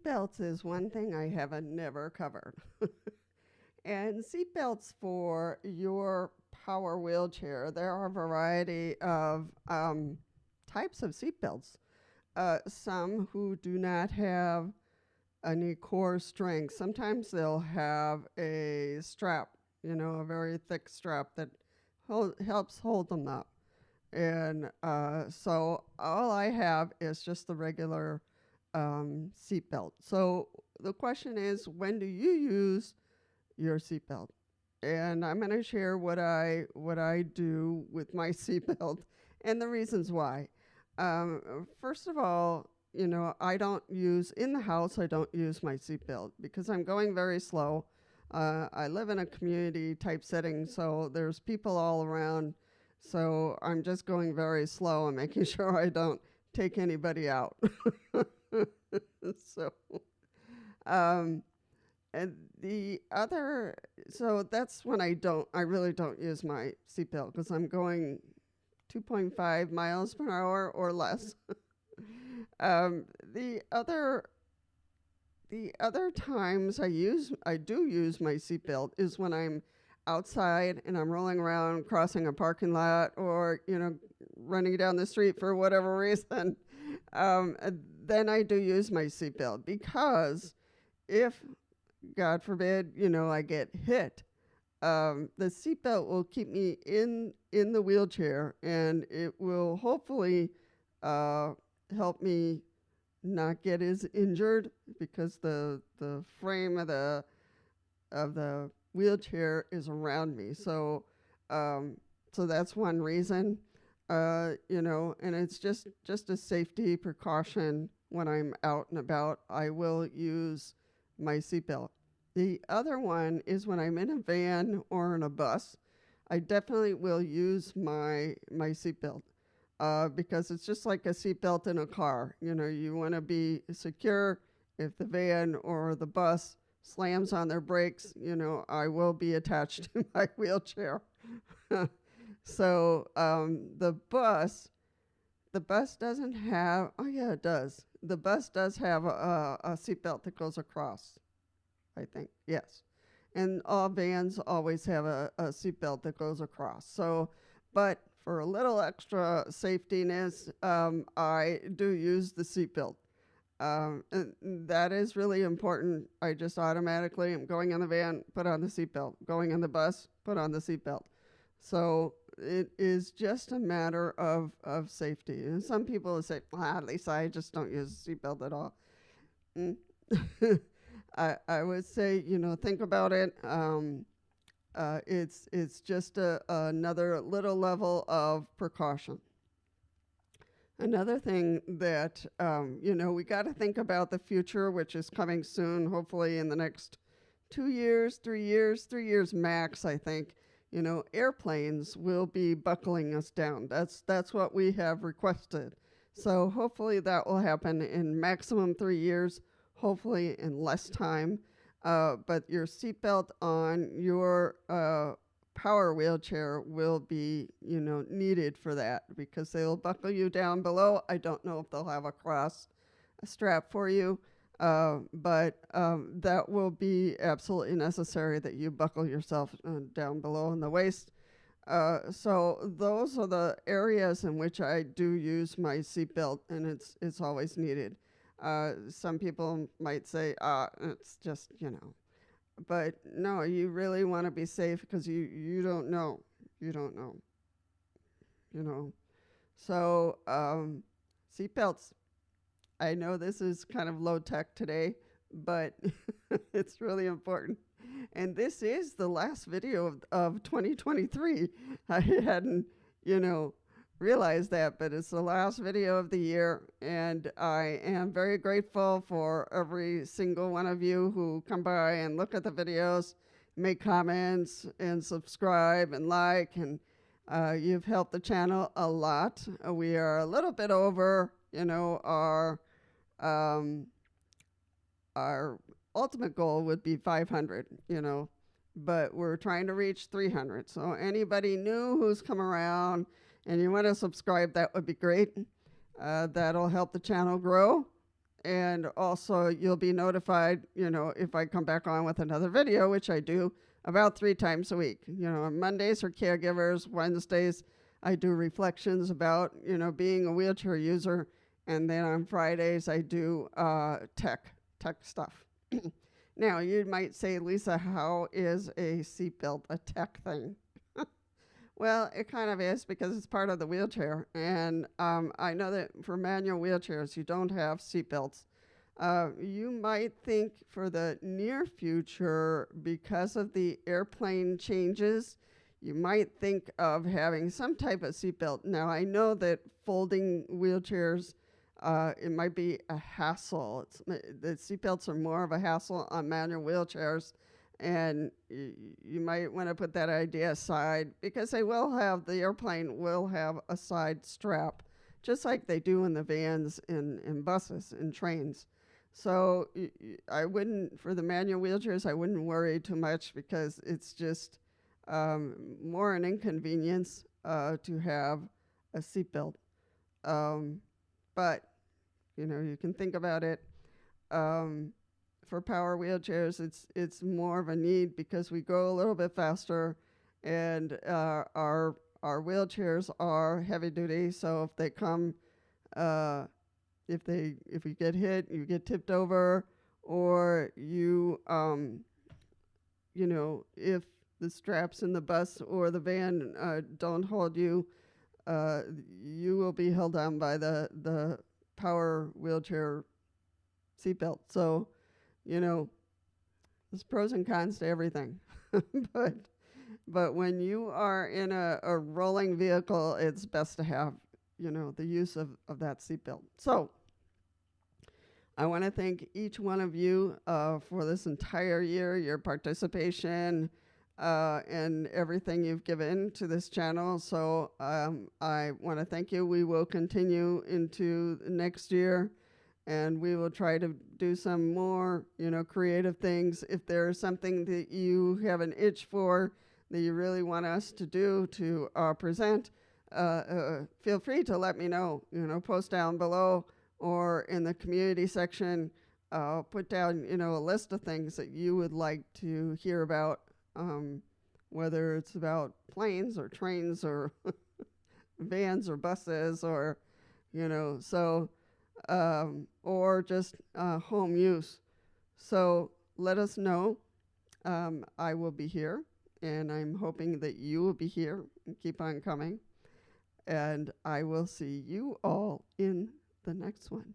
seatbelts is one thing I haven't never covered. And seatbelts for your power wheelchair, there are a variety of types of seatbelts. Some who do not have any core strength, sometimes they'll have a strap, a very thick strap that helps hold them up. And so all I have is just the regular seatbelt. So the question is, when do you use your seatbelt? And I'm going to share what I do with my seatbelt and the reasons why. First of all, I don't use in the house. I don't use my seatbelt because I'm going very slow. I live in a community type setting, so there's people all around. So I'm just going very slow and making sure I don't take anybody out. So, and the other, so that's when I really don't use my seatbelt because I'm going 2.5 miles per hour or less. The other times I do use my seatbelt is when I'm outside and I'm rolling around, crossing a parking lot, or running down the street for whatever reason. Then I do use my seatbelt because if, God forbid, I get hit, the seatbelt will keep me in the wheelchair, and it will hopefully help me not get as injured because the frame of the wheelchair is around me. So that's one reason, and it's just a safety precaution. When I'm out and about, I will use my seatbelt. The other one is when I'm in a van or in a bus, I definitely will use my seatbelt. Because it's just like a seatbelt in a car. You want to be secure. If the van or the bus slams on their brakes, I will be attached to my wheelchair. So the bus doesn't have, oh yeah, it does. The bus does have a seatbelt that goes across, I think, yes. And all vans always have a seatbelt that goes across. So, but for a little extra safetiness, I do use the seatbelt. And that is really important. I just automatically am going in the van, put on the seatbelt. Going in the bus, put on the seatbelt. So it is just a matter of safety. And some people will say, Lisa, I just don't use a seatbelt at all. I would say, think about it. It's just another little level of precaution. Another thing that, we got to think about the future, which is coming soon, hopefully in the next 2 years, 3 years max, I think. Airplanes will be buckling us down. That's what we have requested. So hopefully that will happen in maximum 3 years, hopefully in less time. But your seatbelt on your power wheelchair will be, needed for that because they'll buckle you down below. I don't know if they'll have a strap for you, but that will be absolutely necessary that you buckle yourself down below in the waist. So those are the areas in which I do use my seatbelt, and it's always needed. Some people might say, it's just, but no, you really want to be safe because you don't know. So seatbelts. I know this is kind of low tech today, but it's really important. And this is the last video of 2023. I hadn't, realized that, but it's the last video of the year, and I am very grateful for every single one of you who come by and look at the videos, make comments, and subscribe and like, and you've helped the channel a lot. We are a little bit over, our ultimate goal would be 500, but we're trying to reach 300. So anybody new who's come around and you want to subscribe, that would be great. That'll help the channel grow. And also you'll be notified, if I come back on with another video, which I do about 3 times a week. On Mondays are caregivers, Wednesdays I do reflections about, being a wheelchair user, and then on Fridays I do tech stuff. Now, you might say, Lisa, how is a seatbelt a tech thing? Well, it kind of is because it's part of the wheelchair. And I know that for manual wheelchairs, you don't have seatbelts. You might think for the near future, because of the airplane changes, you might think of having some type of seatbelt. Now, I know that folding wheelchairs, it might be a hassle. The seatbelts are more of a hassle on manual wheelchairs. And you might want to put that idea aside, because the airplane will have a side strap, just like they do in the vans and buses and trains. So I wouldn't, for the manual wheelchairs, I wouldn't worry too much, because it's just more an inconvenience to have a seatbelt. But, you can think about it. For power wheelchairs, it's more of a need, because we go a little bit faster, and our wheelchairs are heavy duty. So if they come, if you get hit, you get tipped over, or if the straps in the bus or the van don't hold you, you will be held down by the power wheelchair seatbelt. So, there's pros and cons to everything. but when you are in a rolling vehicle, it's best to have, the use of that seatbelt. So I want to thank each one of you for this entire year, your participation, and everything you've given to this channel. So I want to thank you. We will continue into next year, and we will try to do some more, creative things. If there's something that you have an itch for that you really want us to do, to present, feel free to let me know. Post down below or in the community section. Put down, a list of things that you would like to hear about, whether it's about planes or trains or vans or buses, or, or just home use. So let us know. I will be here, and I'm hoping that you will be here and keep on coming. And I will see you all in the next one.